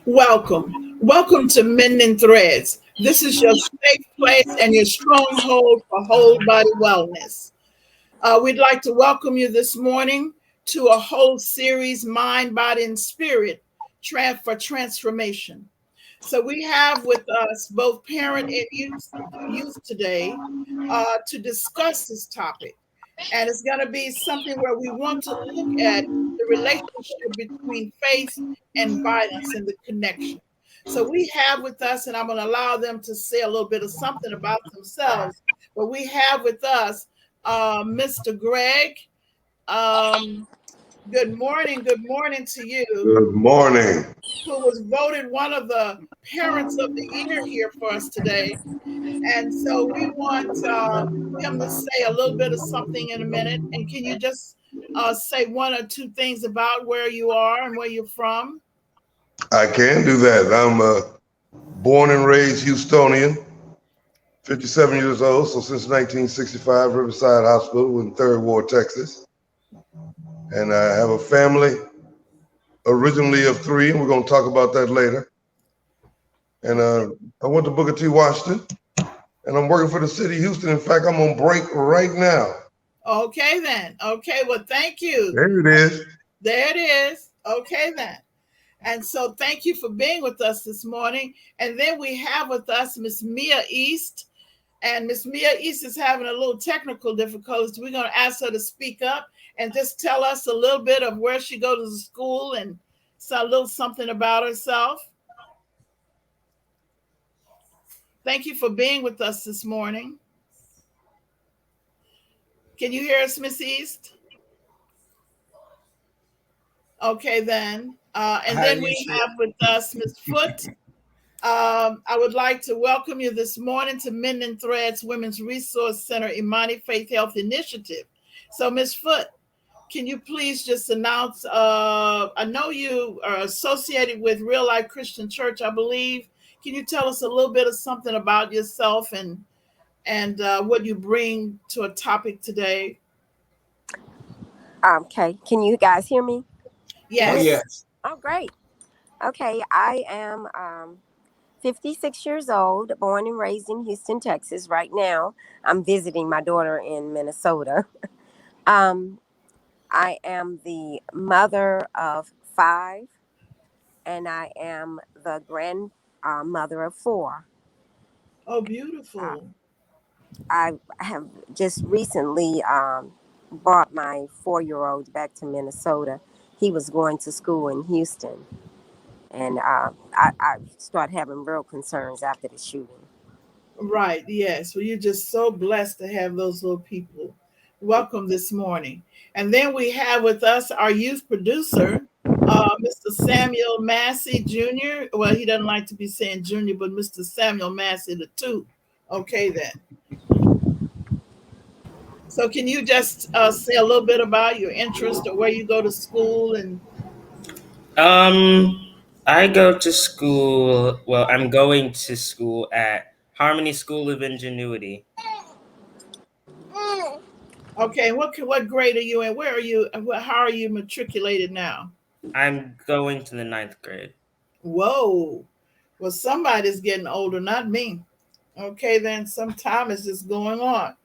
Welcome. Welcome to Mending Threads. This is your safe place and your stronghold for whole body wellness. We'd like to welcome you this morning to a whole series, Mind, Body, and Spirit for Transformation. So we have with us both parent and youth today to discuss this topic. And it's going to be something where we want to look at the relationship between faith and violence and the connection. So we have with us, and I'm going to allow them to say a little bit of something about themselves, but we have with us Mr. Greg. Um, good morning to you, Good morning. who was voted one of the parents of the year here for us today. And so we want him to say a little bit of something in a minute. And can you just say one or two things about where you are and where you're from? I can do that. I'm born and raised Houstonian, 57 years old. So since 1965, Riverside Hospital in Third Ward, Texas. And I have a family originally of three, and we're going to talk about that later. And I went to Booker T. Washington, and I'm working for the city of Houston. In fact, I'm on break right now. Okay, then. Okay, well, thank you. There it is. There it is. Okay, then. And so thank you for being with us this morning. And then we have with us Miss Mia East. And Miss Mia East is having a little technical difficulties. We're going to ask her to speak up and just tell us a little bit of where she goes to school and so a little something about herself. Thank you for being with us this morning. Can you hear us, Miss East? Okay, then. And then we have with us Miss Foote. I would like to welcome you this morning to Mending Threads Women's Resource Center Imani Faith Health Initiative. So, Miss Foote, can you please just announce, I know you are associated with Real Life Christian Church, I believe. Can you tell us a little bit of something about yourself and what you bring to a topic today? Okay, can you guys hear me? Yes. Oh, yes. Oh, great. Okay, I am 56 years old, born and raised in Houston, Texas. Right now, I'm visiting my daughter in Minnesota. um, I am the mother of five, and I am the grandmother of four. Oh, Uh, beautiful. I have just recently brought my 4-year-old back to Minnesota. He was going to school in Houston. And I started having real concerns after the shooting. Right. Yes. Well, you're just so blessed to have those little people. Welcome this morning. And then we have with us our youth producer, Mr. Samuel Massey Jr. Well, he doesn't like to be saying Junior, but Mr. Samuel Massey, the two. Okay, then. So, can you just say a little bit about your interest or where you go to school? And Um, I go to school. Well, I'm going to school at Harmony School of Ingenuity. okay, what grade are you in? Where are you? How are you matriculated now? I'm going to the ninth grade. Whoa. Well, somebody's getting older, not me. Okay, then some time is just going on.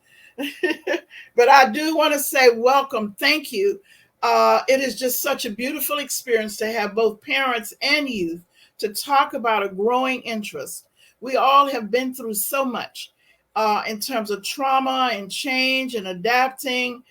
But I do want to say welcome. Thank you. It is just such a beautiful experience to have both parents and youth to talk about a growing interest. We all have been through so much in terms of trauma and change and adapting,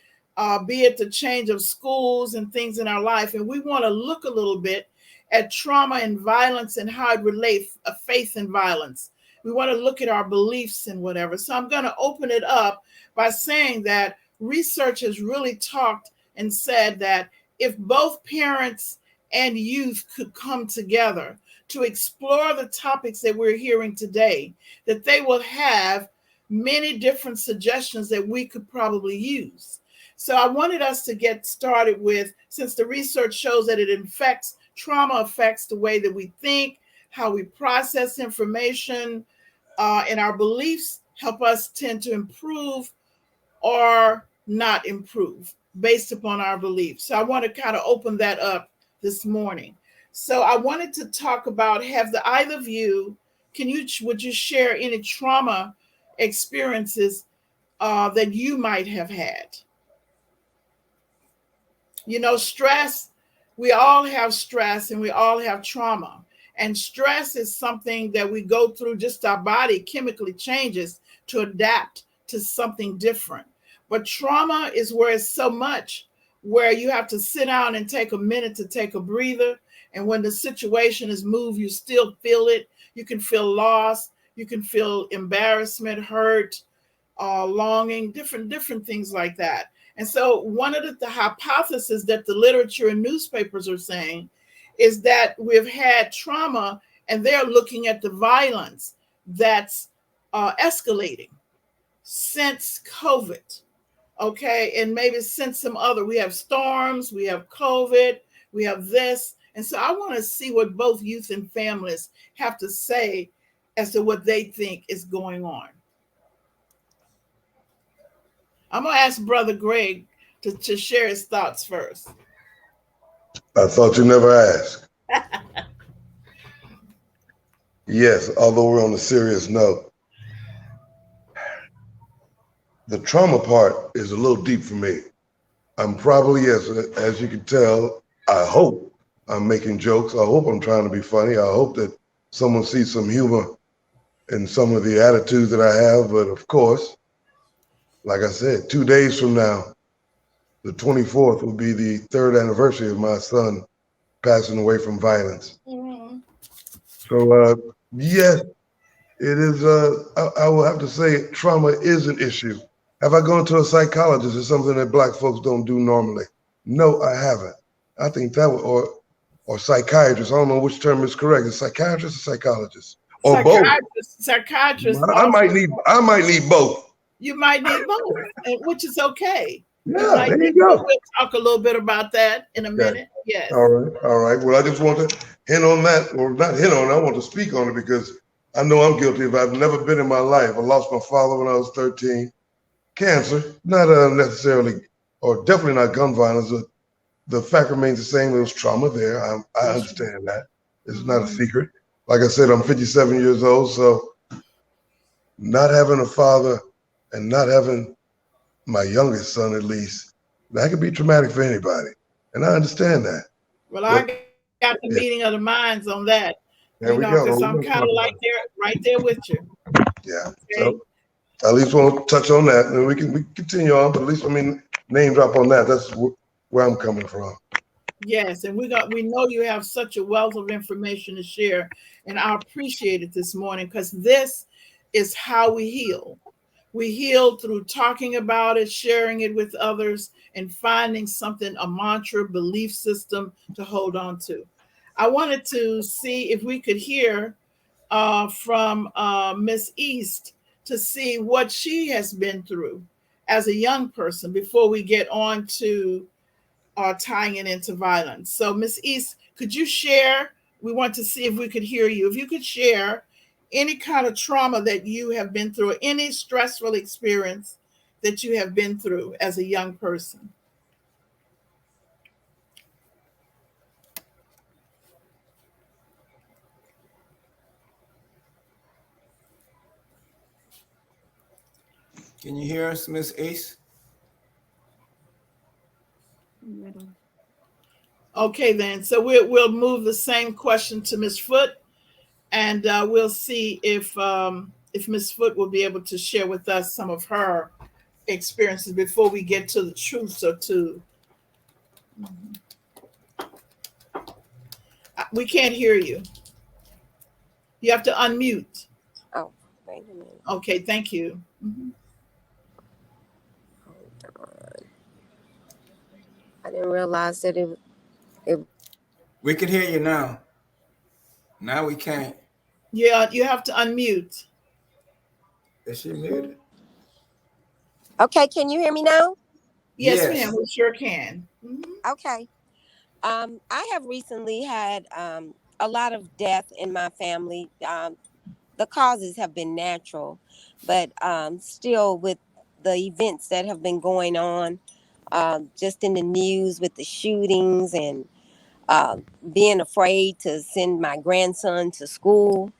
be it the change of schools and things in our life. And we want to look a little bit at trauma and violence and how it relates faith and violence. We want to look at our beliefs and whatever. So I'm going to open it up by saying that research has really talked and said that if both parents and youth could come together to explore the topics that we're hearing today, that they will have many different suggestions that we could probably use. So I wanted us to get started with, since the research shows that trauma affects the way that we think, how we process information, and our beliefs help us tend to improve or not improve based upon our beliefs. So I want to kind of open that up this morning. So I wanted to talk about, have the either of you, would you share any trauma experiences that you might have had? You know, stress, we all have stress and we all have trauma. And stress is something that we go through, just our body chemically changes to adapt to something different. But trauma is where it's so much where you have to sit down and take a minute to take a breather. And when the situation is moved, you still feel it. You can feel loss. You can feel embarrassment, hurt, longing, different things like that. And so one of the hypotheses that the literature and newspapers are saying is that we've had trauma and they're looking at the violence that's escalating since COVID. Okay. And maybe since some other, we have storms, we have COVID, we have this. And so I want to see what both youth and families have to say as to what they think is going on. I'm going to ask Brother Greg to share his thoughts first. I thought you never asked. Yes, although we're on a serious note, the trauma part is a little deep for me. I'm probably, as you can tell, I hope I'm making jokes. I hope I'm trying to be funny. I hope that someone sees some humor in some of the attitudes that I have. But of course, like I said, 2 days from now, the 24th will be the third anniversary of my son passing away from violence. Mm-hmm. So, yes, it is. I will have to say trauma is an issue. Have I gone to a psychologist? It's something that Black folks don't do normally. No, I haven't. I think that would, or psychiatrist. I don't know which term is correct. Is psychiatrist or psychologist or both? Psychiatrist I also. might need both. You might need both, which is okay. You Yeah, might there need you both. go. We'll talk a little bit about that in a Okay. minute. Yes. All right. All right. Well, I just want to hint on that, or not hint on it. I want to speak on it because I know I'm guilty of it. I've never been in my life. I lost my father when I was 13. Cancer, not necessarily, or definitely not gun violence. The fact remains the same. There was trauma there. I understand that. It's not a secret. Like I said, I'm 57 years old, so not having a father and not having my youngest son, at least, that could be traumatic for anybody. And I understand that. Well, I But got the meeting of the yeah, minds on that, there we because I'm go. kind We're of going to like talk there, about it. right there with you. Yeah. Okay. So at least we'll touch on that, and we can continue on. But at least, I mean, name drop on that. That's where I'm coming from. Yes, and we know you have such a wealth of information to share, and I appreciate it this morning because this is how we heal. We heal through talking about it, sharing it with others, and finding something, a mantra, belief system to hold on to. I wanted to see if we could hear from Miss East to see what she has been through as a young person before we get on to tying it into violence. So, Miss East, could you share? We want to see if we could hear you. If you could share any kind of trauma that you have been through, any stressful experience that you have been through as a young person. Can you hear us, Miss Ace? Okay, then. So we'll move the same question to Miss Foot, and we'll see if Miss Foot will be able to share with us some of her experiences before we get to the truths or to. We can't hear you. You have to unmute. Oh, wait a minute. Okay, thank you. Mhm. Hold on. I didn't realize that it. We can hear you now. Now we can't. Yeah, you have to unmute. Is she muted? Okay, can you hear me now? Yes, ma'am, Yes. we sure can. Mhm. Okay. I have recently had a lot of death in my family. The causes have been natural, but still with the events that have been going on, just in the news with the shootings and uh, being afraid to send my grandson to school.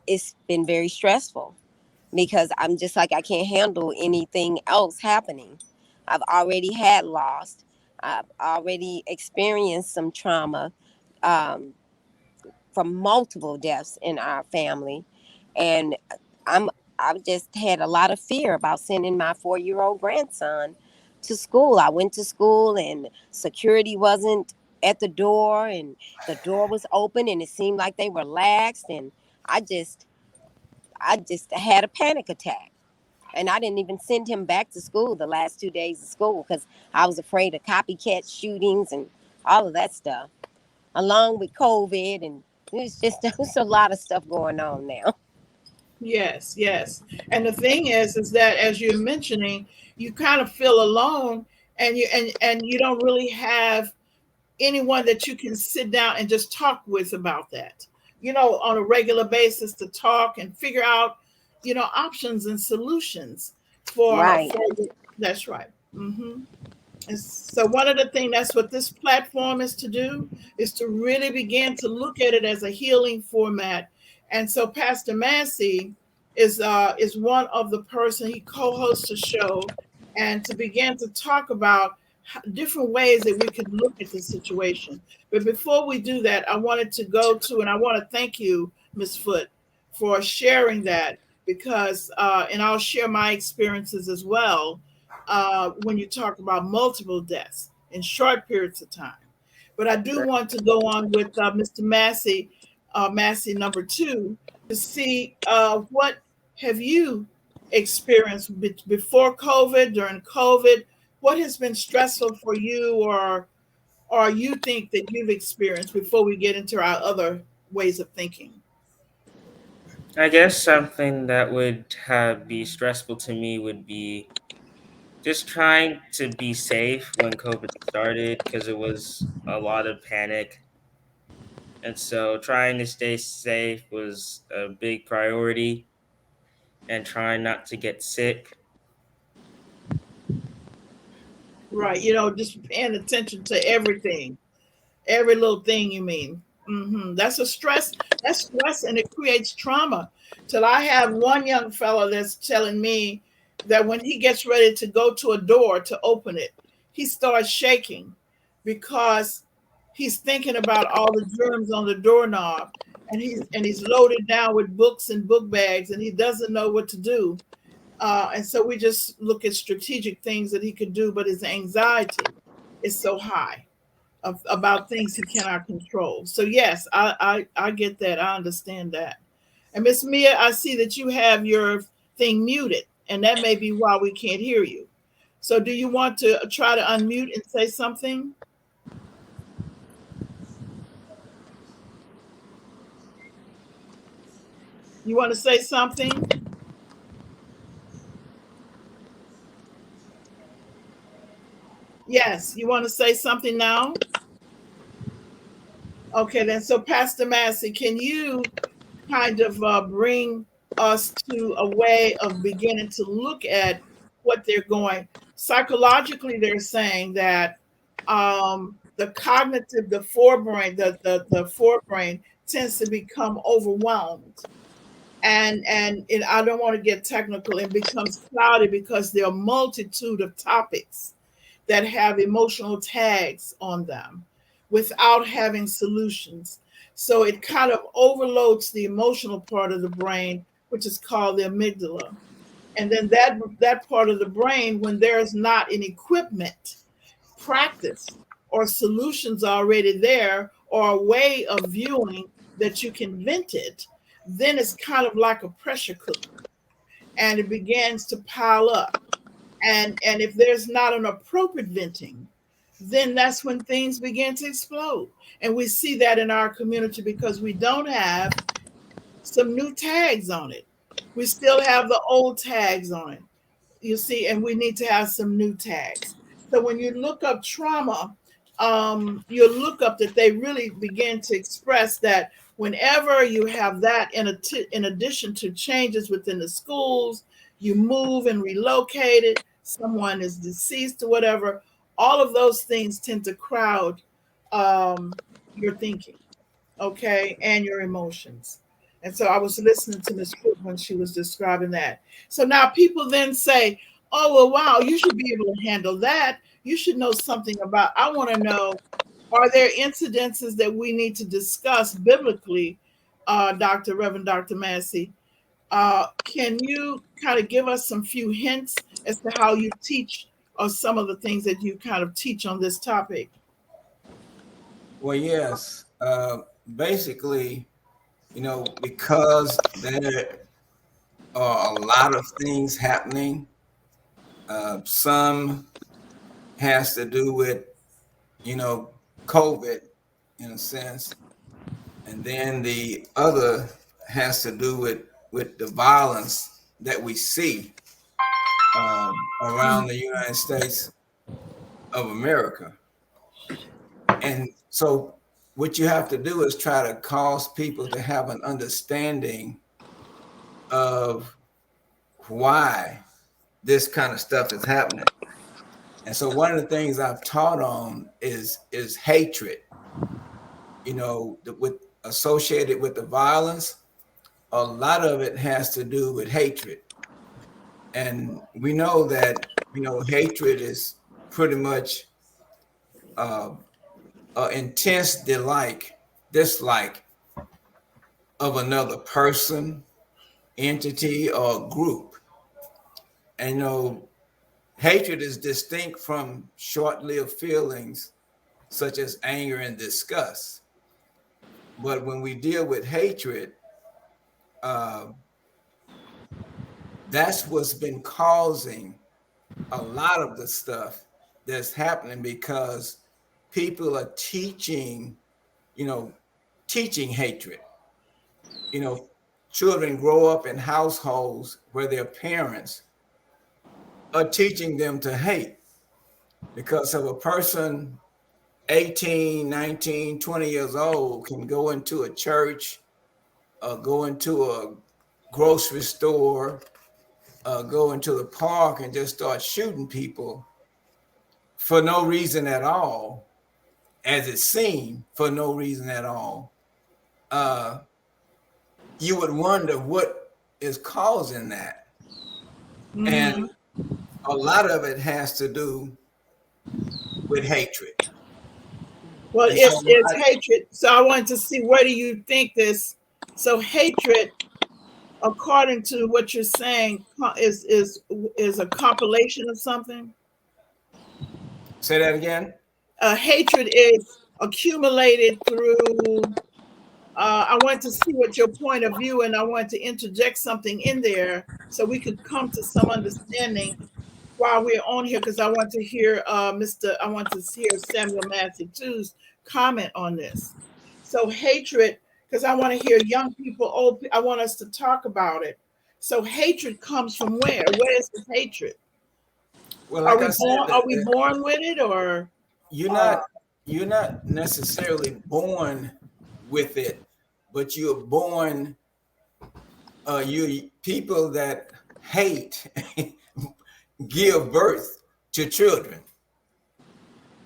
It's been very stressful because I'm just like, I can't handle anything else happening. I've already had loss. I've already experienced some trauma um, from multiple deaths in our family, and I'm I've just had a lot of fear about sending my 4-year-old grandson to school. I went to school and security wasn't at the door, and the door was open, and it seemed like they were laxed, and I just I just had a panic attack. And I didn't even send him back to school the last 2 days of school because I was afraid of copycat shootings and all of that stuff, along with COVID. And it's just, there's a lot of stuff going on now. Yes, yes. And the thing is that as you're mentioning, you kind of feel alone, and you don't really have anyone that you can sit down and just talk with about that, on a regular basis, to talk and figure out, options and solutions Right. for that's right. And so one of the things, that's what this platform is to do, is to really begin to look at it as a healing format. And so Pastor Massey is one of the person, he co-hosts a show, and to begin to talk about different ways that we could look at the situation. But before we do that, I wanted to go to, and I want to thank you, Ms. Foote, for sharing that, because and I'll share my experiences as well, when you talk about multiple deaths in short periods of time. But I do want to go on with Mr. Massey, Massey number two, to see what have you experienced before COVID, during COVID. What has been stressful for you, or you think that you've experienced, before we get into our other ways of thinking? I guess something that would be stressful to me would be just trying to be safe when COVID started because it was a lot of panic. And so trying to stay safe was a big priority and trying not to get sick. Right, just paying attention to everything. Every little thing, you mean. That's a stress. That's stress, and it creates trauma. Till I have one young fellow that's telling me that when he gets ready to go to a door to open it, he starts shaking because he's thinking about all the germs on the doorknob, and he's loaded down with books and book bags, and he doesn't know what to do. And so we just look at strategic things that he could do, but his anxiety is so high about things he cannot control. So yes, I get that. I understand that. And Miss Mia, I see that you have your thing muted, and that may be why we can't hear you. So do you want to try to unmute and say something? You want to say something? Yes, you want to say something now? Okay, then. So Pastor Massey, can you kind of bring us to a way of beginning to look at what they're going psychologically? They're saying that the cognitive, the forebrain, the forebrain tends to become overwhelmed, and I don't want to get technical. It becomes cloudy because there are a multitude of topics that have emotional tags on them without having solutions. So it kind of overloads the emotional part of the brain, which is called the amygdala. And then that part of the brain, when there's not an equipment, practice, or solutions already there, or a way of viewing that you can vent it, then it's kind of like a pressure cooker, and it begins to pile up. And if there's not an appropriate venting, then that's when things begin to explode. And we see that in our community because we don't have some new tags on it. We still have the old tags on it, you see, and we need to have some new tags. So when you look up trauma, you'll look up that they really begin to express that whenever you have that, in addition to changes within the schools, you move and relocate it, someone is deceased or whatever, all of those things tend to crowd your thinking, okay, and your emotions. And so I was listening to Miss Cook when she was describing that. So now people then say, oh, well, wow, you should be able to handle that. You should know something about, I want to know, are there incidences that we need to discuss biblically, Reverend Dr. Massey? Can you kind of give us some few hints as to how you teach or some of the things that you kind of teach on this topic? Well, yes. Basically, because there are a lot of things happening. Some has to do with, you know, COVID in a sense, and then the other has to do with the violence that we see around the United States of America. And so, what you have to do is try to cause people to have an understanding of why this kind of stuff is happening. And so, one of the things I've taught on is hatred. With associated with the violence, a lot of it has to do with hatred. And we know that hatred is pretty much uh, an intense dislike of another person, entity, or group. And hatred is distinct from short-lived feelings such as anger and disgust. But when we deal with hatred, uh, that's what's been causing a lot of the stuff that's happening, because people are you know, teaching hatred. You know, children grow up in households where their parents are teaching them to hate, because of a person 18, 19, 20 years old can go into a church, go into a grocery store, go into the park and just start shooting people for no reason at all, as it seemed, for no reason at all. Uh, you would wonder what is causing that. And Mm-hmm. a lot of it has to do with hatred. Well, And so, it's hatred. So I wanted to see, where do you think this? So hatred, according to what you're saying, is a compilation of something. say that again. Hatred is accumulated through. I want to see what your point of view, and I want to interject something in there so we could come to some understanding while we're on here, because I want to hear I want to hear Samuel Matthew too's comment on this. So hatred, because I want to hear young people, I want us to talk about it. So hatred comes from where? Where is this hatred? Well, like I said, Are we born with it, or you're uh, not you're not necessarily born with it, but you're born. You people that hate give birth to children,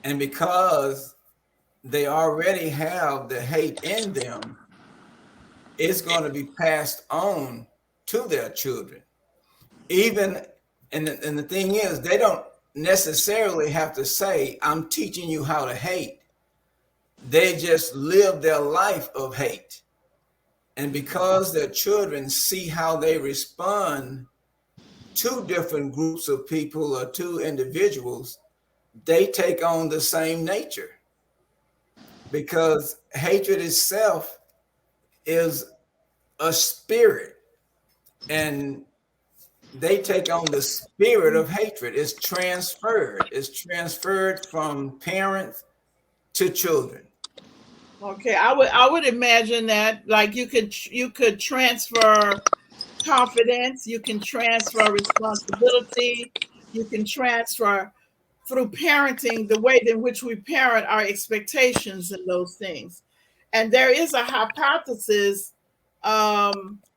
and because they already have the hate in them, it's going to be passed on to their children. Even and the thing is, they don't necessarily have to say, "I'm teaching you how to hate." They just live their life of hate. And because their children see how they respond to different groups of people or to individuals, they take on the same nature, because hatred itself is a spirit, and they take on the spirit of hatred. It's transferred from parents to children. okay? I would imagine that, like, you could transfer confidence, you can transfer responsibility, you can transfer through parenting, the way in which we parent, our expectations and those things. And there is a hypothesis,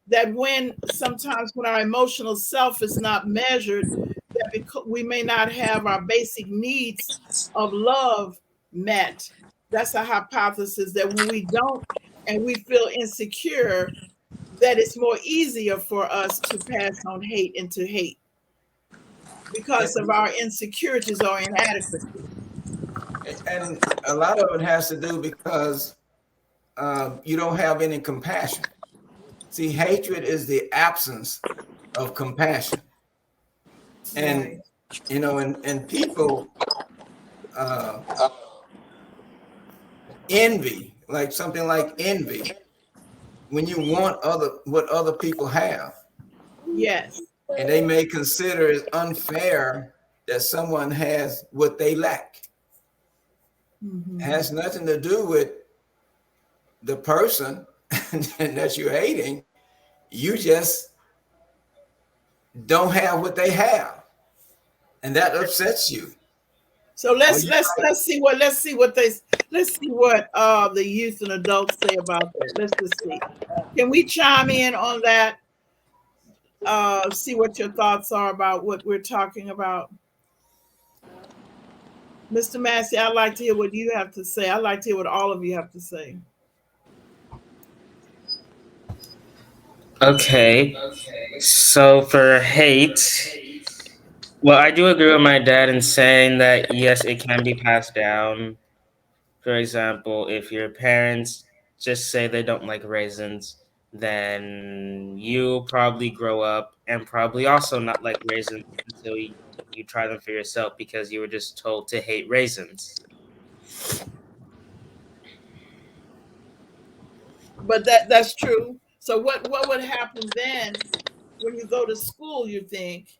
that when sometimes when our emotional self is not measured, that we may not have our basic needs of love met. That's a hypothesis that when we don't and we feel insecure, that it's more easier for us to pass on hate into hate because of our insecurities or inadequacy. And a lot of it has to do because you don't have any compassion. See, hatred is the absence of compassion. And, Right. and people uh, envy, like something like envy, when you want what other people have. Yes. And they may consider it unfair that someone has what they lack. It Hmm. has nothing to do with the person that you're hating. You just don't have what they have, and that upsets you. So Or let's you let's might, let's see what let's see what the youth and adults say about that. Let's just see. Can we chime in on that? See what your thoughts are about what we're talking about. Mr. Massey, I'd like to hear what you have to say. I'd like to hear what all of you have to say. Okay, so for hate, well, I do agree with my dad in saying that yes, it can be passed down. For example, if your parents just say they don't like raisins, then you probably grow up and probably also not like raisins until you try them for yourself because you were just told to hate raisins. But that's true. So what would happen then when you go to school, you think,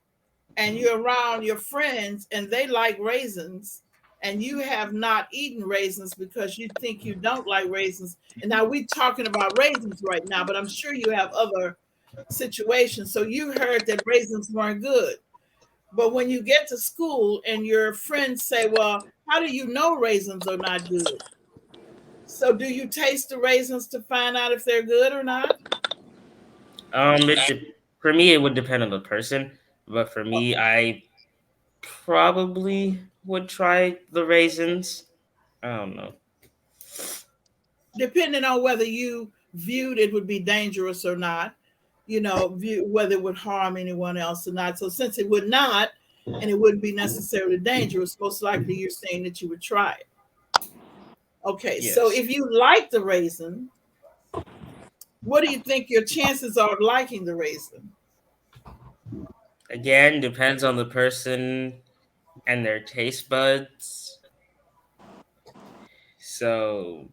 and you're around your friends and they like raisins and you have not eaten raisins because you think you don't like raisins. And now we're talking about raisins right now, but I'm sure you have other situations. So you heard that raisins weren't good. But when you get to school and your friends say, well, how do you know raisins are not good? So do you taste the raisins to find out if they're good or not? For me, it would depend on the person, but for me, I probably would try the raisins. I don't know. Depending on whether you viewed it would be dangerous or not, whether it would harm anyone else or not. So since it would not, and it wouldn't be necessarily dangerous, most likely you're saying that you would try it. Okay, so Yes. if you like the raisin, what do you think your chances are of liking the raisin? Again, depends on the person and their taste buds. So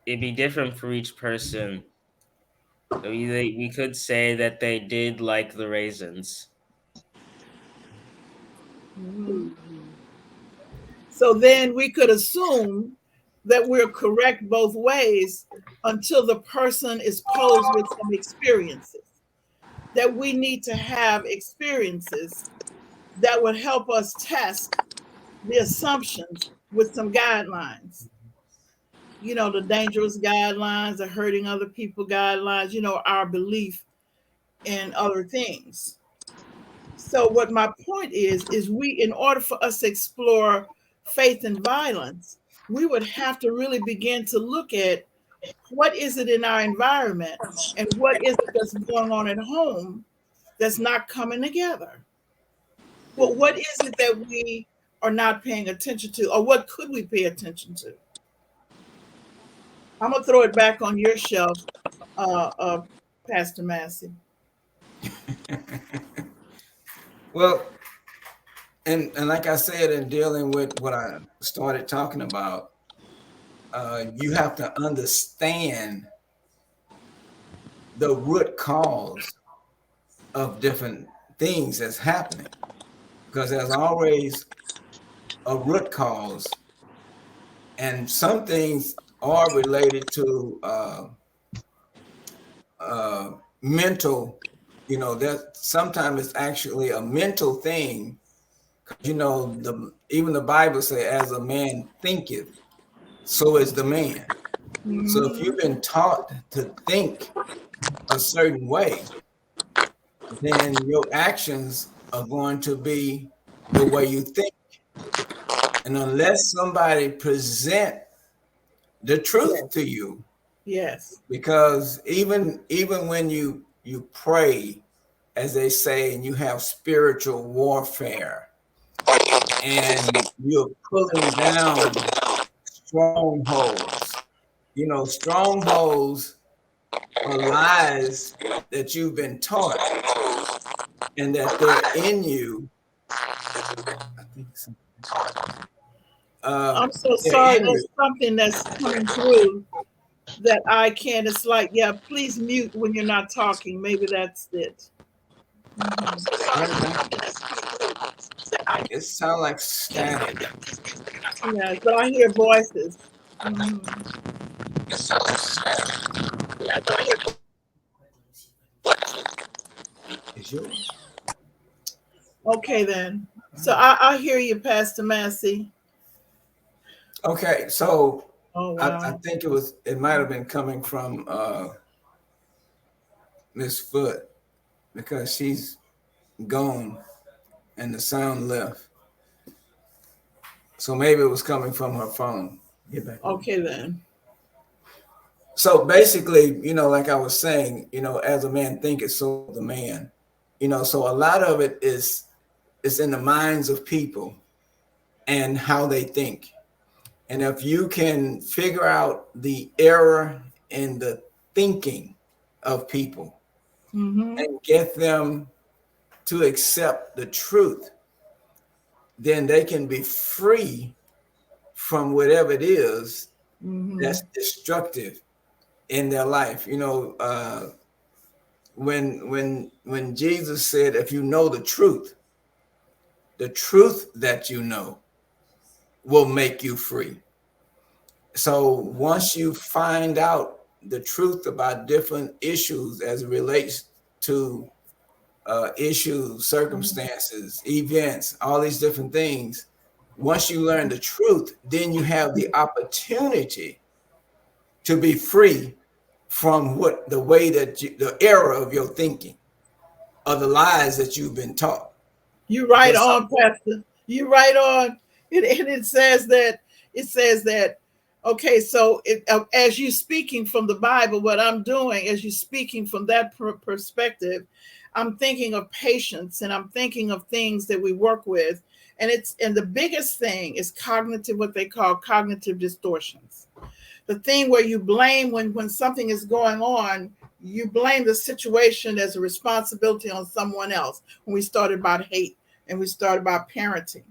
it'd be different for each person. So we could say that they did like the raisins. Mhm. So then we could assume that we're correct both ways until the person is posed with some experiences. That we need to have experiences that would help us test the assumptions with some guidelines. The dangerous guidelines, the hurting other people guidelines, our belief in other things. So what my point is we, in order for us to explore faith and violence, we would have to really begin to look at what is it in our environment and what is it that's going on at home that's not coming together. Well, what is it that we are not paying attention to, or what could we pay attention to? I'm gonna throw it back on your shelf, uh, uh, Pastor Massey. well, and like I said, in dealing with what I started talking about, you have to understand the root cause of different things that's happening, because there's always a root cause, and some things are related to mental. That sometimes it's actually a mental thing. Even the Bible says, "As a man thinketh, so is the man." So if Mhm. you've been taught to think a certain way, then your actions are going to be the way you think. And unless somebody present the truth Yes. to you, Yes. because even when you pray, as they say, and you have spiritual warfare, and you're pulling down strongholds. Strongholds are lies that you've been taught and that they're in you. I think I'm so they're sorry. in you. There's something that's coming through that I can't. It's like, yeah, please mute when you're not talking. Maybe that's it. Mhm. Right now, it sounds like static. Yes, but I hear voices. Mhm. Is yours? Okay, then. So I hear you, Pastor Massey. Okay, so Oh, I wow. think it might have been coming from Miss Foot, because she's gone and the sound left. So maybe it was coming from her phone. Get back over. Okay, then. So basically, like I was saying, as a man thinketh, so the man. So a lot of it is in the minds of people and how they think. And if you can figure out the error in the thinking of people Mm-hmm. and get them to accept the truth, then they can be free from whatever it is Mm-hmm. that's destructive in their life. When Jesus said, "If you know the truth that you know will make you free." So once you find out the truth about different issues as it relates to issues, circumstances, events, all these different things, once you learn the truth, then you have the opportunity to be free from what the way that the error of your thinking, or the lies that you've been taught. You right Because on, Pastor. You right on. And it says that it says that. Okay, so as you speaking from the Bible, what I'm doing as you speaking from that perspective, I'm thinking of patience and I'm thinking of things that we work with, and the biggest thing is cognitive, what they call cognitive distortions. The thing where you blame when something is going on, you blame the situation as a responsibility on someone else. When we started about hate and we started about parenting,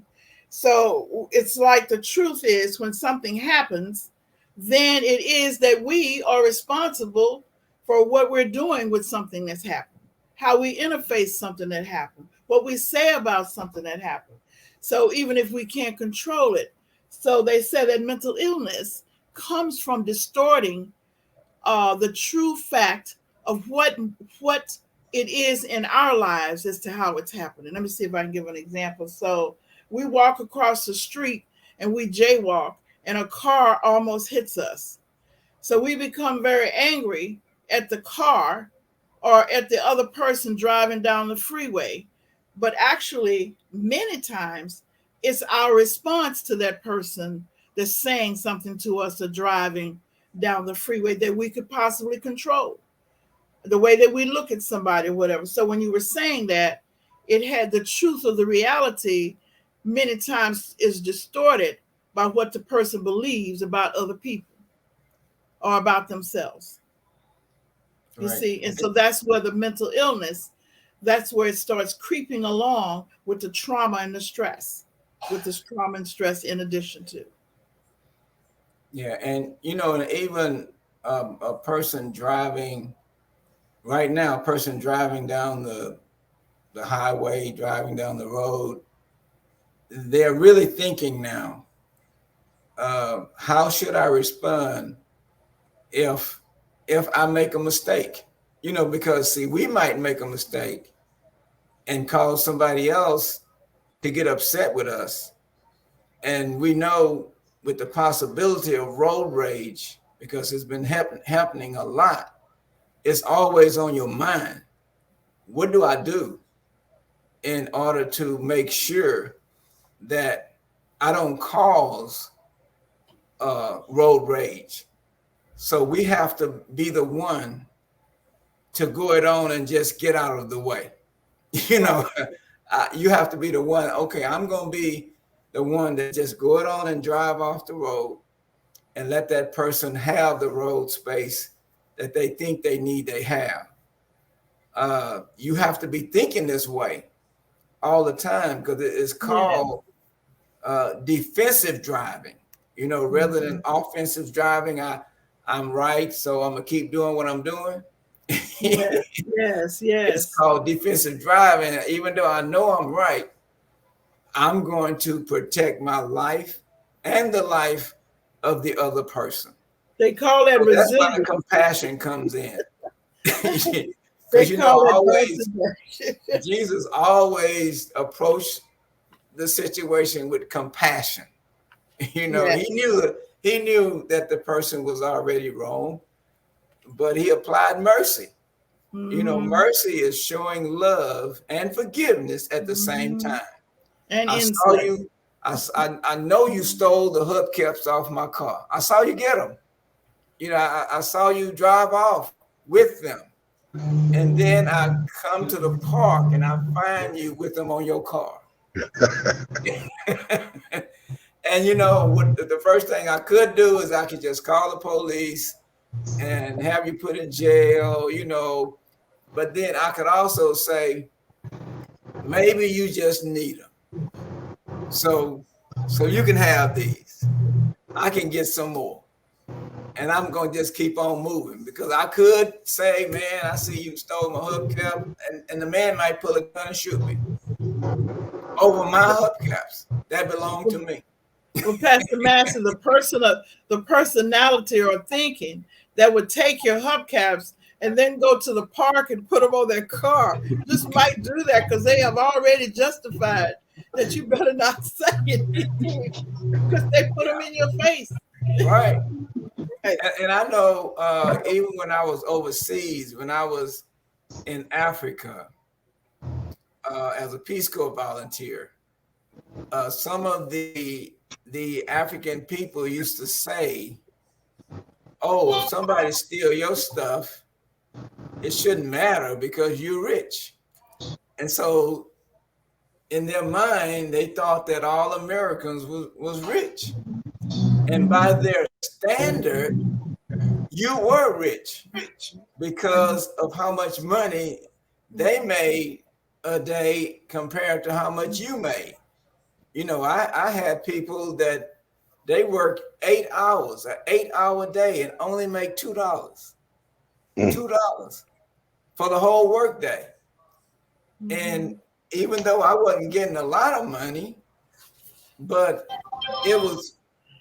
so it's like the truth is when something happens, then it is that we are responsible for what we're doing with something that's happened, how we interface something that happened, what we say about something that happened. So even if we can't control it, so they say that mental illness comes from distorting the true fact of what it is in our lives as to how it's happening. Let me see if I can give an example. So we walk across the street and we jaywalk, and a car almost hits us. So we become very angry at the car or at the other person driving down the freeway. But actually, many times, it's our response to that person that's saying something to us or driving down the freeway that we could possibly control. The way that we look at somebody or whatever. So when you were saying that, it had the truth of the reality many times is distorted by what the person believes about other people or about themselves. You right, see, and so that's where the mental illness, that's where it starts creeping along with the trauma and the stress, with this trauma and stress in addition to. yeah, and and even a person driving right now, a person driving down the highway, driving down the road, they're really thinking now, how should I respond if I make a mistake? Because see, we might make a mistake and cause somebody else to get upset with us. And we know, with the possibility of road rage, because it's been happening a lot, it's always on your mind. What do I do in order to make sure that I don't cause road rage. So we have to be the one to go it on and just get out of the way. You Right. know, you have to be the one. Okay, I'm going to be the one that just go it on and drive off the road and let that person have the road space that they think they need. They have. You have to be thinking this way all the time because it is Yeah. called defensive driving. You know, rather than Mhm. offensive driving. I'm right, so I'm gonna keep doing what I'm doing. Yes. Yes. It's Yes. called defensive driving. Even though I know I'm right, I'm going to protect my life and the life of the other person. They call that So that's where the resilience. compassion comes in. They Because, you know, call it always, motivation. Jesus always approached the situation with compassion. You know, Yeah. he knew that the person was already wrong, but he applied mercy. You know, Hmm. mercy is showing love and forgiveness at the same Hmm. time. And I saw insight. you. I know you stole the hubcaps off my car. I saw you get them. You know, I saw you drive off with them. And then I come to the park and I find you with them on your car. And you know what? The first thing I could do is I could just call the police and have you put in jail. You know, but then I could also say maybe you just need them. So, so you can have these. I can get some more. And I'm gonna just keep on moving because I could say, man, I see you stole my hubcap, and the man might pull a gun and shoot me over my hubcaps that belong to me. Well, Pastor Master, the personality or thinking that would take your hubcaps and then go to the park and put them on their car just might do that because they have already justified that you better not say anything because they put them in your face. Right. Right. And I know even when I was overseas, when I was in Africa as a Peace Corps volunteer, some of the African people used to say, "Oh, if somebody steal your stuff, it shouldn't matter because you're rich." And so in their mind, they thought that all Americans was rich. And by their standard, you were rich because of how much money they made a day compared to how much you made. You know, I had people that they work 8 hours, an 8 hour day, and only make $2, $2 for the whole workday. And Mhm. even though I wasn't getting a lot of money, but it was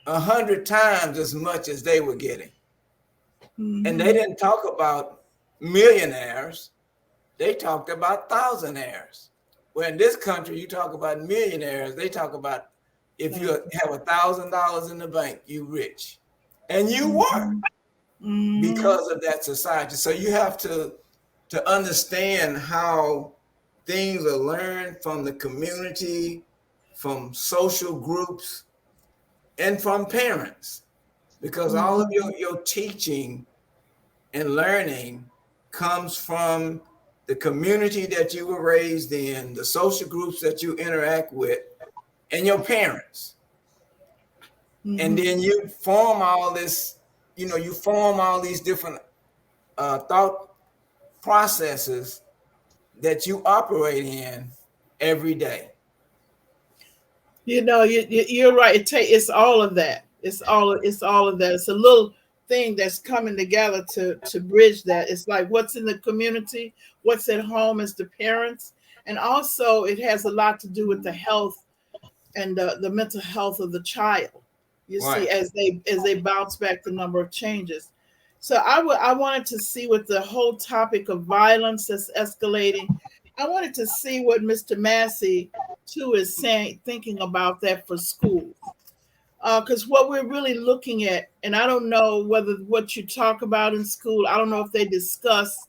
100 times as much as they were getting. And they Mhm. didn't talk about millionaires. They talked about thousandaires. Well, in this country, you talk about millionaires. They talk about if you have $1,000 in the bank, you rich, and you were Mhm. Mhm. because of that society. So you have to understand how things are learned from the community, from social groups, and from parents, because all of Mhm. your teaching and learning comes from the community that you were raised in, the social groups that you interact with, and your parents. And Mhm. then you form all this, you know, you form all these different thought processes that you operate in every day. You know, you're right. It's all of that. It's all of that. It's a little thing that's coming together to bridge that. It's like what's in the community, what's at home as the parents, and also it has a lot to do with the health and the mental health of the child. You see, Right. as they bounce back the number of changes. So I wanted to see with the whole topic of violence that's escalating. I wanted to see what Mr. Massey too is saying, thinking about that for schools. Because what we're really looking at, and I don't know whether what you talk about in school, I don't know if they discuss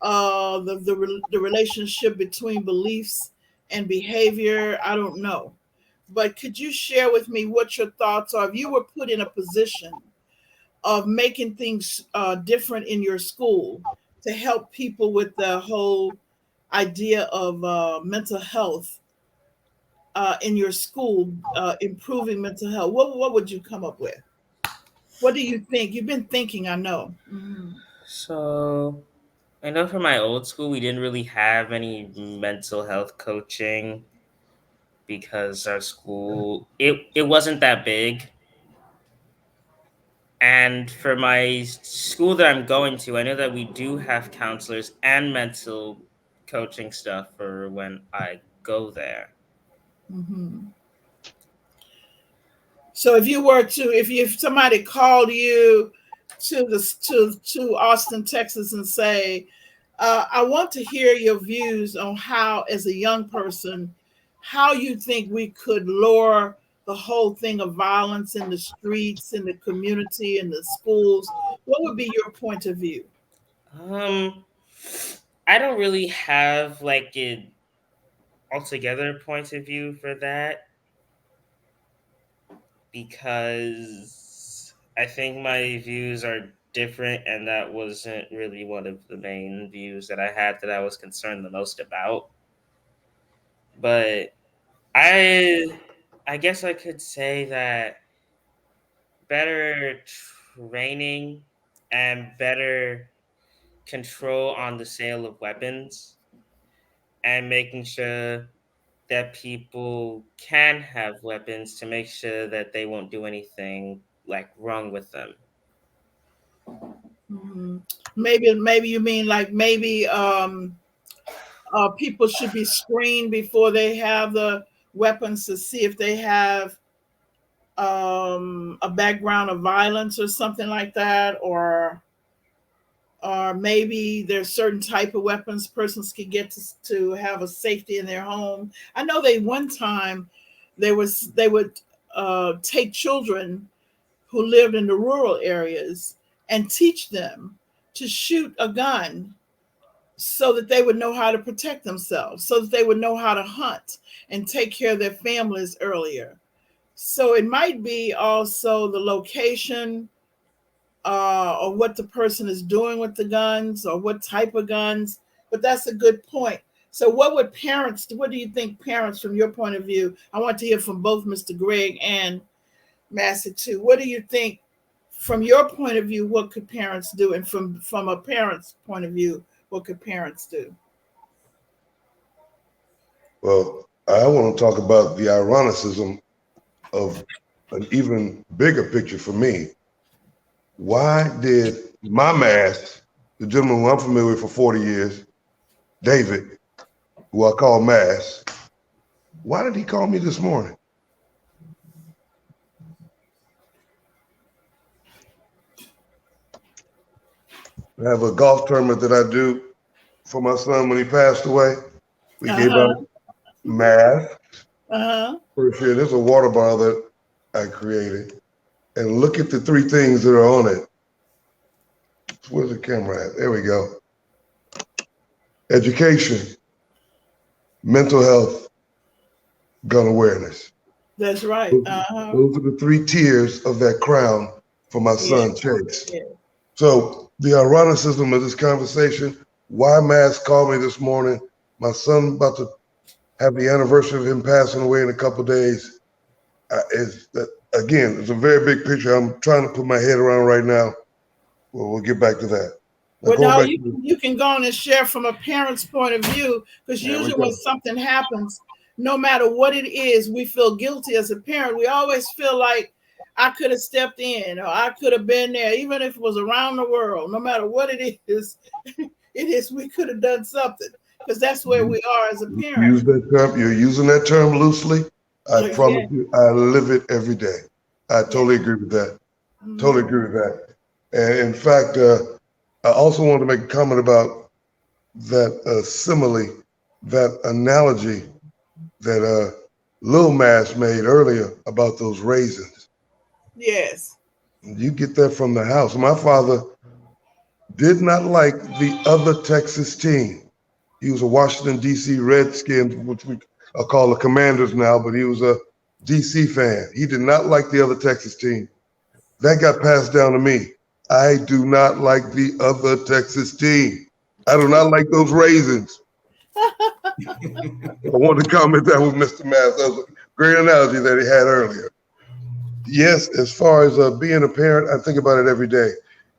the relationship between beliefs and behavior. I don't know, but could you share with me what your thoughts are if you were put in a position of making things different in your school to help people with the whole idea of mental health in your school, improving mental health? What would you come up with? What do you think? You've been thinking, I know. So I know for my old school, we didn't really have any mental health coaching because our school it wasn't that big. And for my school that I'm going to, I know that we do have counselors and mental coaching stuff for when I go there. Hmm. So if you were to, if somebody called you to Austin, Texas, and say, I want to hear your views on how, as a young person, how you think we could lower the whole thing of violence in the streets, in the community, in the schools, what would be your point of view? Um, I don't really have like an altogether point of view for that because I think my views are different, and that wasn't really one of the main views that I had that I was concerned the most about. But I I guess I could say that better training and better control on the sale of weapons and making sure that people can have weapons to make sure that they won't do anything like wrong with them. Mhm. Maybe you mean like maybe people should be screened before they have the weapons to see if they have a background of violence or something like that, or maybe there's certain type of weapons persons can get to have a safety in their home. I know they one time they would take children who lived in the rural areas and teach them to shoot a gun so that they would know how to protect themselves, so that they would know how to hunt and take care of their families earlier. So it might be also the location, or what the person is doing with the guns or what type of guns. But that's a good point. So what do you think parents, from your point of view? I want to hear from both Mr. Gregg and Massey too. What do you think from your point of view, what could parents do? And from a parent's point of view, what could parents do? Well, I want to talk about the ironicism of an even bigger picture for me. Why did my mask, the gentleman who I'm familiar with for 40 years, David, who I call Mass, why did he call me this morning? I have a golf tournament that I do for my son when he passed away. We gave out Uh-huh. masks Uh-huh. first year. There's a water bottle that I created. And look at the three things that are on it. Where's the camera at? There we go. Education, mental health, gun awareness. That's right. Those Uh-huh. those are the three tiers of that crown for my Yeah. son, Chase. Yeah. So the ironicism of this conversation, why Mass called me this morning, my son about to have the anniversary of him passing away in a couple of days, is that, again, it's a very big picture I'm trying to put my head around right now. Well, we'll get back to that. Now, Well, going no, back you to, you can go on and share from a parent's point of view, because there we usually when go. something happens, no matter what it is, we feel guilty as a parent. We always feel like I could have stepped in or I could have been there, even if it was around the world. No matter what it is, it is we could have done something, because that's where You we are as a parent. use that term, you're using that term loosely. I promise Yeah, you, I live it every day. I yeah. totally agree with that. Totally Mhm. agree with that. And in fact, I also want to make a comment about that simile, that analogy that Lil Mass made earlier about those raisins. Yes. You get that from the house. My father did not like the other Texas team. He was a Washington, D.C. Redskins, which we are called the Commanders now, but he was a DC fan. He did not like the other Texas team. That got passed down to me. I do not like the other Texas team. I do not like those raisins. I want to comment that with Mr. Mass. That was a great analogy that he had earlier. Yes, as far as being a parent, I think about it every day.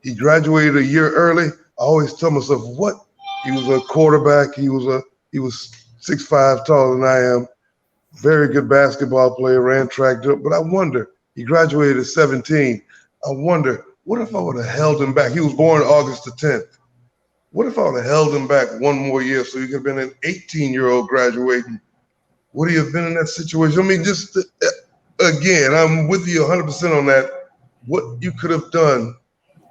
He graduated a year early. I always tell myself, what? He was a quarterback. He was 6'5" taller than I am. Very good basketball player, ran track. But I wonder, he graduated at 17. I wonder, what if I would have held him back? He was born August the 10th. What if I would have held him back one more year so he could have been an 18-year-old graduating? Would he have been in that situation? I mean, just again, I'm with you 100% on that. What you could have done,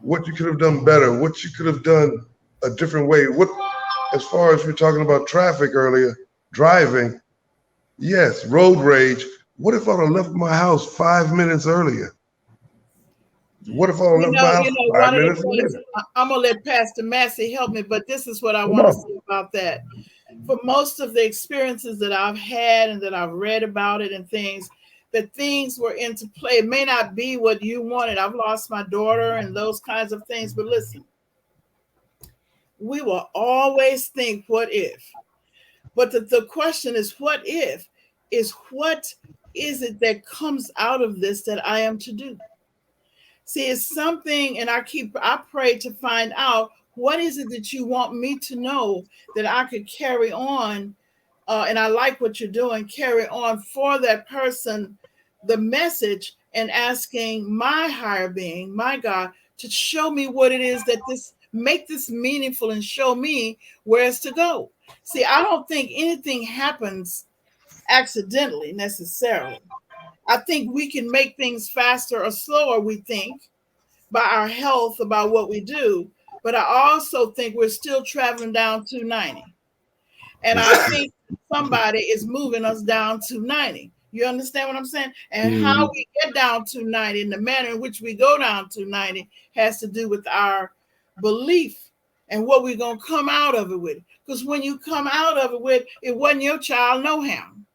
what you could have done better, what you could have done a different way. What, as far as we're talking about traffic earlier, driving, yes, road rage. What if I'd have left my house 5 minutes earlier? What if I would have left my house 5 One of the minutes things later? I'm gonna let Pastor Massey help me, but this is what I Come want to on. say about that. For most of the experiences that I've had and that I've read about it and things, that things were into play. It may not be what you wanted. I've lost my daughter and those kinds of things, but listen, we will always think, what if? But the question is, what if? Is what is it that comes out of this that I am to do? See, it's something, and I pray to find out what is it that you want me to know that I could carry on. And I like what you're doing, carry on for that person, the message, and asking my higher being, my God, to show me what it is that make this meaningful and show me where it's to go. See, I don't think anything happens accidentally necessarily. I think we can make things faster or slower, we think, by our health, about what we do. But I also think we're still traveling down 290. And I think somebody is moving us down 290. You understand what I'm saying? And how we get down 290 and the manner in which we go down 290 has to do with our belief and what we're going to come out of it with. Because when you come out of it with, it wasn't your child, no him.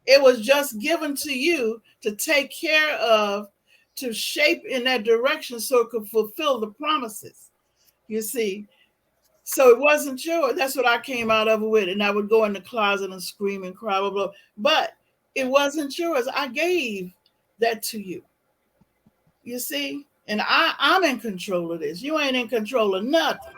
It was just given to you to take care of, to shape in that direction so it could fulfill the promises. You see? So it wasn't yours. That's what I came out of it with. And I would go in the closet and scream and cry, blah, blah. But it wasn't yours. I gave that to you. You see? And I'm in control of this. You ain't in control of nothing.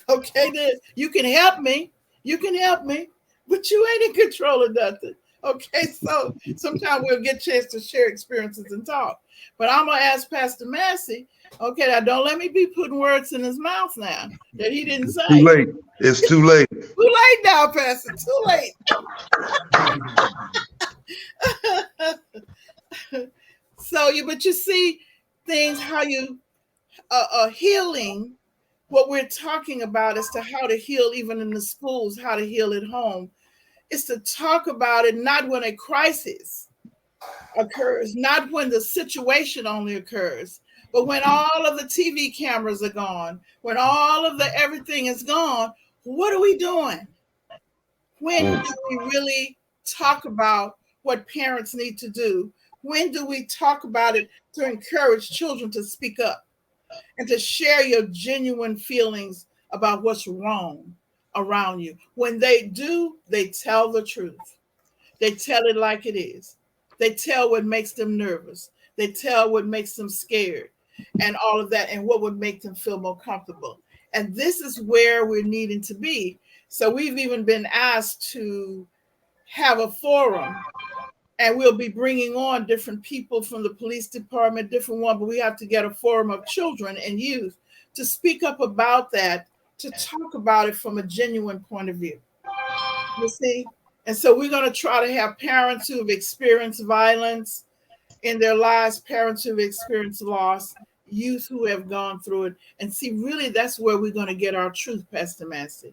Okay, then you can help me. You can help me, but you ain't in control of nothing. Okay, so sometimes we'll get a chance to share experiences and talk. But I'm gonna ask Pastor Massey. Okay, now don't let me be putting words in his mouth now that he didn't say. Too late. It's too late. Too late now, Pastor. Too late. But you see things, how you healing. What we're talking about is to how to heal even in the schools, how to heal at home. It's to talk about it not when a crisis occurs, not when the situation only occurs, but when all of the TV cameras are gone, when all of the everything is gone. What are we doing? When do we really talk about what parents need to do? When do we talk about it to encourage children to speak up and to share your genuine feelings about what's wrong around you? When they do, they tell the truth. They tell it like it is. They tell what makes them nervous. They tell what makes them scared and all of that, and what would make them feel more comfortable. And this is where we're needing to be. So we've even been asked to have a forum, and we'll be bringing on different people from the police department, different one, but we have to get a forum of children and youth to speak up about that, to talk about it from a genuine point of view. You see? And so we're going to try to have parents who have experienced violence in their lives, parents who have experienced loss, youth who have gone through it. And see, really, that's where we're going to get our truth, Pastor Massey.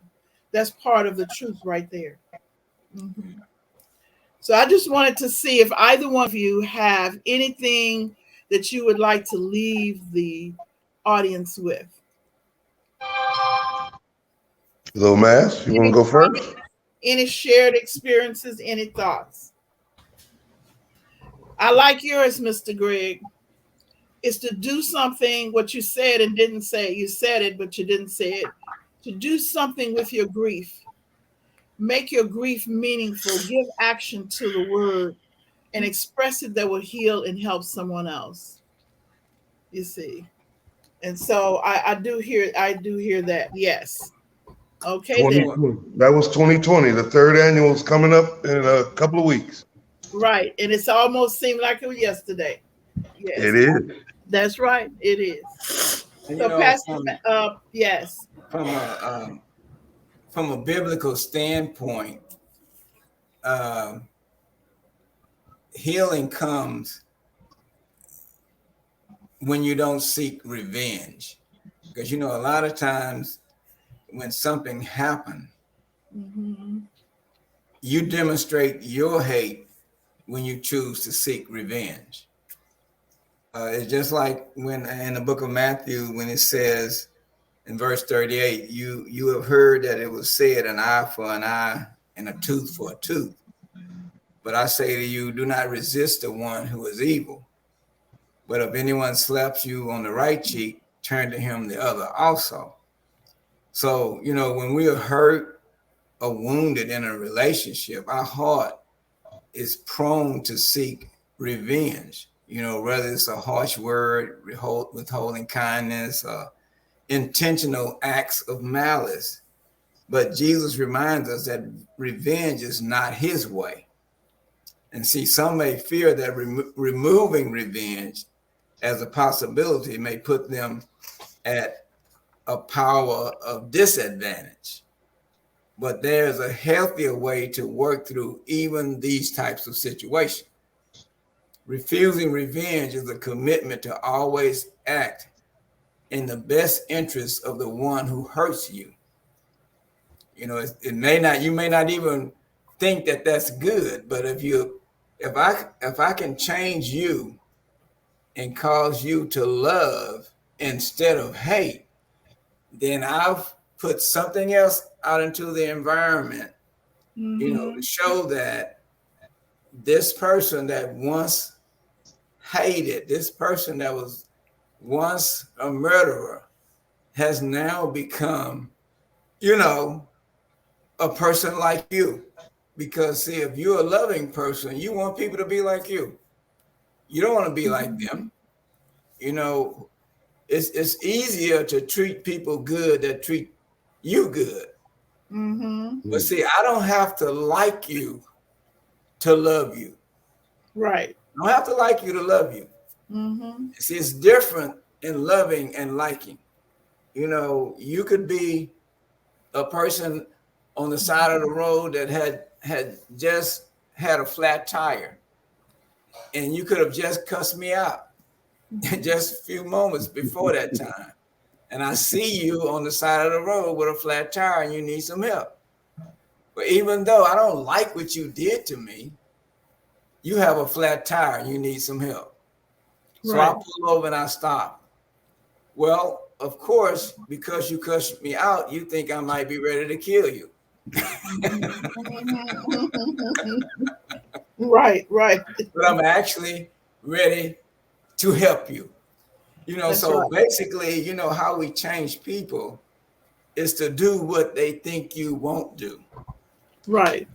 That's part of the truth right there. Mm-hmm. So I just wanted to see if either one of you have anything that you would like to leave the audience with. Little Mass, you want to go first? Any shared experiences, any thoughts? I like yours, Mr. Greg. Is to do something what you said and didn't say. You said it, but you didn't say it. To do something with your grief. Make your grief meaningful. Give action to the word and express it that will heal and help someone else. You see. And so I do hear that. Yes. Okay then. 2020. That was 2020. The third annual is coming up in a couple of weeks. Right. And it's almost seemed like it was yesterday. It Yes. is. That's right. It is. And So Pastor yes. from a from a biblical standpoint, um, healing comes when you don't seek revenge, because a lot of times when something happened, Mm-hmm. you demonstrate your hate when you choose to seek revenge. It's just like when in the book of Matthew, when it says in verse 38, you have heard that it was said, an eye for an eye and a tooth for a tooth. But I say to you, do not resist the one who is evil. But if anyone slaps you on the right cheek, turn to him the other also. So, when we are hurt or wounded in a relationship, our heart is prone to seek revenge, whether it's a harsh word, withholding kindness, intentional acts of malice. But Jesus reminds us that revenge is not his way. And see, some may fear that removing revenge as a possibility may put them at a power of disadvantage. But there's a healthier way to work through even these types of situations. Refusing revenge is a commitment to always act in the best interest of the one who hurts you. It may not, you may not even think that that's good, but if I can change you and cause you to love instead of hate, then I've put something else out into the environment, to Mm-hmm. show that this person that once hated, this person that was once a murderer, has now become, you know, a person like you. Because see, if you're a loving person, you want people to be like you. You don't want to be like them. You know, it's easier to treat people good that treat you good. Mm-hmm. But see, I don't have to like you to love you. Right. I don't have to like you to love you. Mm-hmm. See, it's different in loving and liking. You could be a person on the side of the road that had just had a flat tire, and you could have just cussed me out just a few moments before that time. And I see you on the side of the road with a flat tire and you need some help. But even though I don't like what you did to me, you have a flat tire and you need some help. So I Right. pull over and I stop. Well, of course, because you cussed me out, you think I might be ready to kill you. Right. Right. But I'm actually ready to help you. That's So right. basically, how we change people is to do what they think you won't do. Right.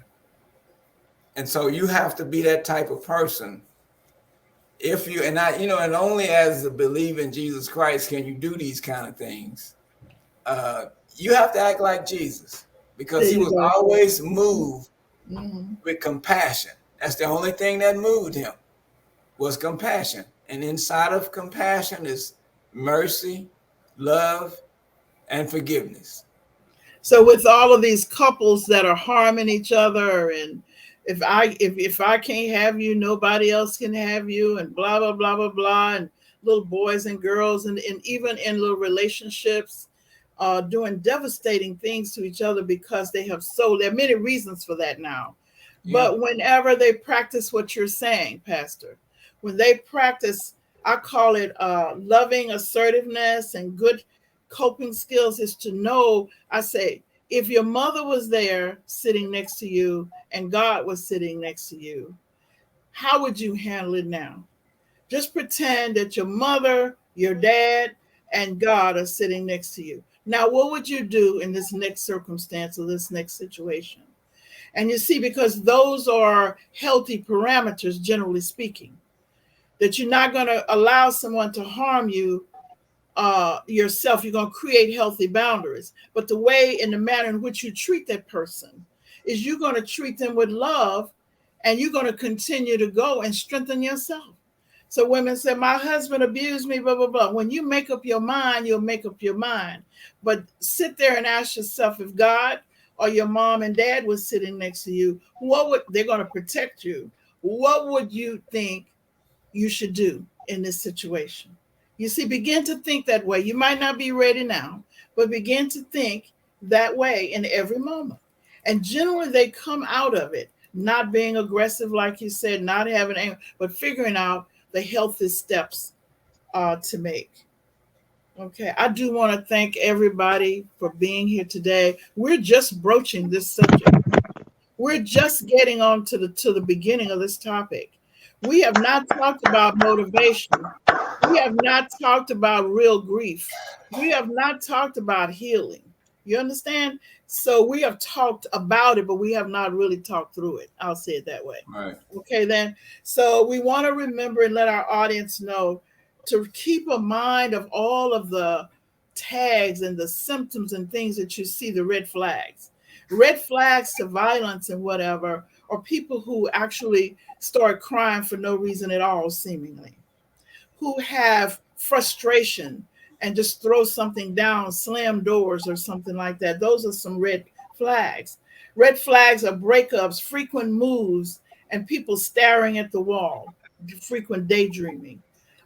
And so you have to be that type of person. If you and I, and only as a believer in Jesus Christ can you do these kind of things. You have to act like Jesus There because he you was go. always moved Mm-hmm. with compassion. That's the only thing that moved him was compassion. And inside of compassion is mercy, love, and forgiveness. So with all of these couples that are harming each other, and if I can't have you, nobody else can have you, and blah blah blah blah blah, and little boys and girls, and even in little relationships, doing devastating things to each other because they have so. There are many reasons for that now, Yeah. but whenever they practice what you're saying, Pastor, when they practice, I call it loving assertiveness and good coping skills is to know, I say, If your mother was there sitting next to you and God was sitting next to you, how would you handle it now? Just pretend that your mother, your dad, and God are sitting next to you. Now, what would you do in this next circumstance or this next situation? And you see, because those are healthy parameters, generally speaking, that you're not going to allow someone to harm you yourself. You're going to create healthy boundaries. But the way and the manner in which you treat that person is you're going to treat them with love, and you're going to continue to go and strengthen yourself. So women say, my husband abused me, blah, blah, blah. When you make up your mind, you'll make up your mind. But sit there and ask yourself, if God or your mom and dad was sitting next to you, they're going to protect you. What would you think you should do in this situation? You see, begin to think that way. You might not be ready now, but begin to think that way in every moment. And generally, they come out of it not being aggressive, like you said, not having anger, but figuring out the healthy steps to make. Okay, I do want to thank everybody for being here today. We're just broaching this subject. We're just getting on to the beginning of this topic. We have not talked about motivation. We have not talked about real grief. We have not talked about healing. You understand? So we have talked about it, but we have not really talked through it. I'll say it that way. Right. Okay, then. So we want to remember and let our audience know to keep a mind of all of the tags and the symptoms and things that you see, the red flags. Red flags to violence and whatever, or people who actually start crying for no reason at all, seemingly, who have frustration and just throw something down, slam doors or something like that. Those are some red flags. Red flags are breakups, frequent moves, and people staring at the wall, frequent daydreaming,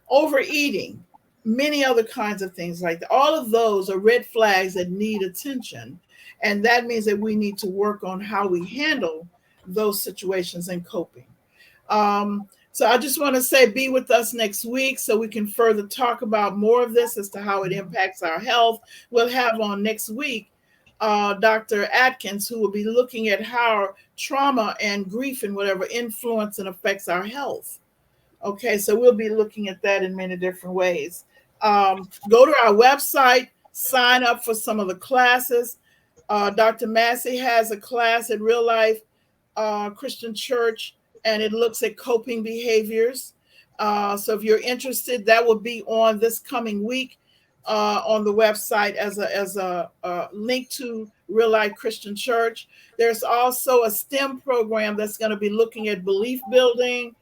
overeating, many other kinds of things like that. All of those are red flags that need attention. And that means that we need to work on how we handle those situations and coping. So I just want to say, be with us next week so we can further talk about more of this as to how it impacts our health. We'll have on next week Dr. Atkins, who will be looking at how trauma and grief and whatever influence and affects our health. Okay, so we'll be looking at that in many different ways. Go to our website, sign up for some of the classes. Dr. Massey has a class at Real Life Christian Church, and it looks at coping behaviors. So if you're interested, that will be on this coming week on the website as a link to Real Life Christian Church. There's also a STEM program that's going to be looking at belief building,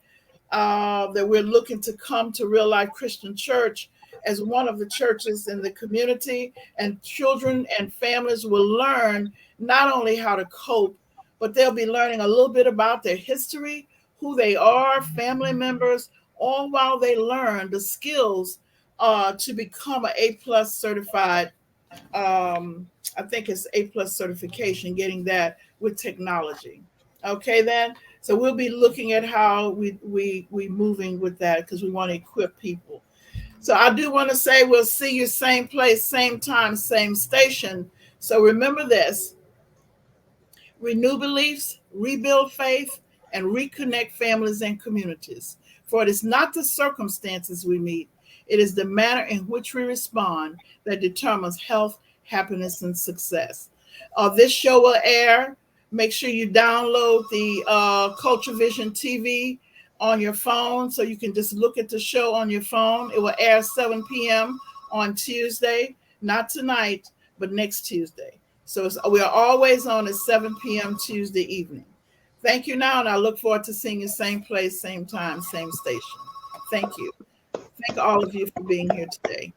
that we're looking to come to Real Life Christian Church as one of the churches in the community, and children and families will learn not only how to cope, but they'll be learning a little bit about their history, who they are, family members, all while they learn the skills to become an A+ certified. I think it's A+ certification, getting that with technology. Okay, then. So we'll be looking at how we moving with that, because we want to equip people. So I do want to say we'll see you same place, same time, same station. So remember this: renew beliefs, rebuild faith, and reconnect families and communities. For it is not the circumstances we meet, it is the manner in which we respond that determines health, happiness, and success. This show will air. Make sure you download the Culture Vision TV on your phone so you can just look at the show on your phone. It will air 7 p.m. on Tuesday, not tonight, but next Tuesday. So we are always on at 7 p.m. Tuesday evening. Thank you now, and I look forward to seeing you same place, same time, same station. Thank you. Thank all of you for being here today.